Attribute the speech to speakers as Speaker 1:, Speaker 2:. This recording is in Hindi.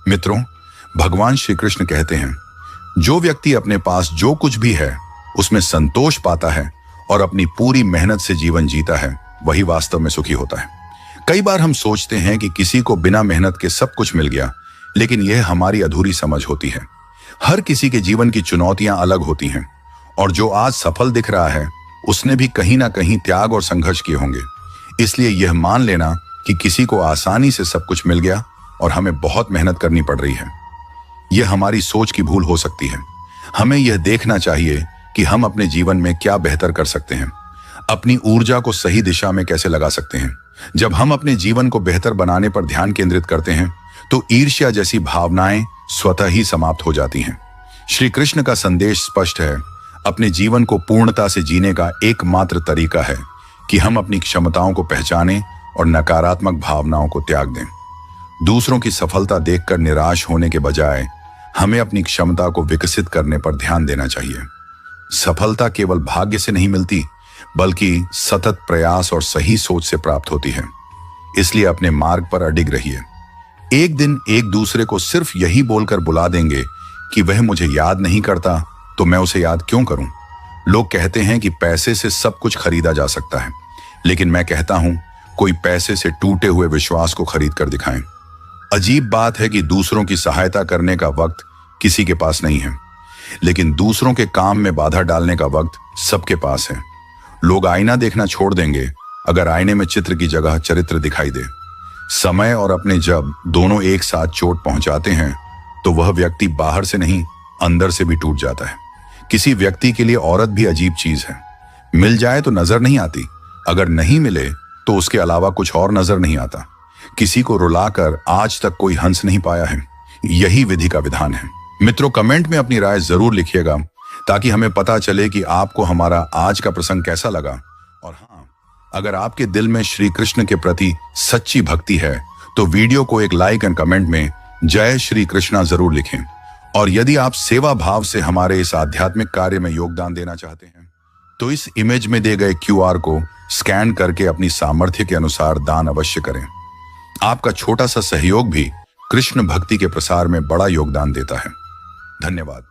Speaker 1: मित्रों, भगवान श्री कृष्ण कहते हैं, जो व्यक्ति अपने पास जो कुछ भी है उसमें संतोष पाता है और अपनी पूरी मेहनत से जीवन जीता है, वही वास्तव में सुखी होता है। कई बार हम सोचते हैं कि किसी को बिना मेहनत के सब कुछ मिल गया, लेकिन यह हमारी अधूरी समझ होती है। हर किसी के जीवन की चुनौतियां अलग होती हैं और जो आज सफल दिख रहा है उसने भी कहीं ना कहीं त्याग और संघर्ष किए होंगे। इसलिए यह मान लेना कि किसी को आसानी से सब कुछ मिल गया और हमें बहुत मेहनत करनी पड़ रही है, यह हमारी सोच की भूल हो सकती है। हमें यह देखना चाहिए कि हम अपने जीवन में क्या बेहतर कर सकते हैं, अपनी ऊर्जा को सही दिशा में कैसे लगा सकते हैं। जब हम अपने जीवन को बेहतर बनाने पर ध्यान केंद्रित करते हैं तो ईर्ष्या जैसी भावनाएं स्वतः ही समाप्त हो जाती हैं। श्री कृष्ण का संदेश स्पष्ट है, अपने जीवन को पूर्णता से जीने का एकमात्र तरीका है कि हम अपनी क्षमताओं को पहचानें और नकारात्मक भावनाओं को त्याग दें। दूसरों की सफलता देखकर निराश होने के बजाय हमें अपनी क्षमता को विकसित करने पर ध्यान देना चाहिए। सफलता केवल भाग्य से नहीं मिलती, बल्कि सतत प्रयास और सही सोच से प्राप्त होती है। इसलिए अपने मार्ग पर अडिग रहिए। एक दिन एक दूसरे को सिर्फ यही बोलकर बुला देंगे कि वह मुझे याद नहीं करता तो मैं उसे याद क्यों करूं। लोग कहते हैं कि पैसे से सब कुछ खरीदा जा सकता है, लेकिन मैं कहता हूं, कोई पैसे से टूटे हुए विश्वास को खरीद कर दिखाएं। अजीब बात है कि दूसरों की सहायता करने का वक्त किसी के पास नहीं है, लेकिन दूसरों के काम में बाधा डालने का वक्त सबके पास है। लोग आईना देखना छोड़ देंगे अगर आईने में चित्र की जगह चरित्र दिखाई दे। समय और अपने जब दोनों एक साथ चोट पहुंचाते हैं तो वह व्यक्ति बाहर से नहीं, अंदर से भी टूट जाता है। किसी व्यक्ति के लिए औरत भी अजीब चीज है। मिल जाए तो नजर नहीं आती, अगर नहीं मिले तो उसके अलावा कुछ और नजर नहीं आता। किसी को रुलाकर आज तक कोई हंस नहीं पाया है। यही विधि का विधान है। मित्रों, कमेंट में अपनी राय जरूर लिखिएगा ताकि हमें पता चले कि आपको हमारा आज का प्रसंग कैसा लगा। और हाँ, अगर आपके दिल में श्री कृष्ण के प्रति सच्ची भक्ति है तो वीडियो को एक लाइक एंड कमेंट में जय श्री कृष्णा जरूर लिखें। और यदि आप सेवा भाव से हमारे इस आध्यात्मिक कार्य में योगदान देना चाहते हैं तो इस इमेज में दिए गए QR को स्कैन करके अपनी सामर्थ्य के अनुसार दान अवश्य करें। आपका छोटा सा सहयोग भी कृष्ण भक्ति के प्रसार में बड़ा योगदान देता है। धन्यवाद।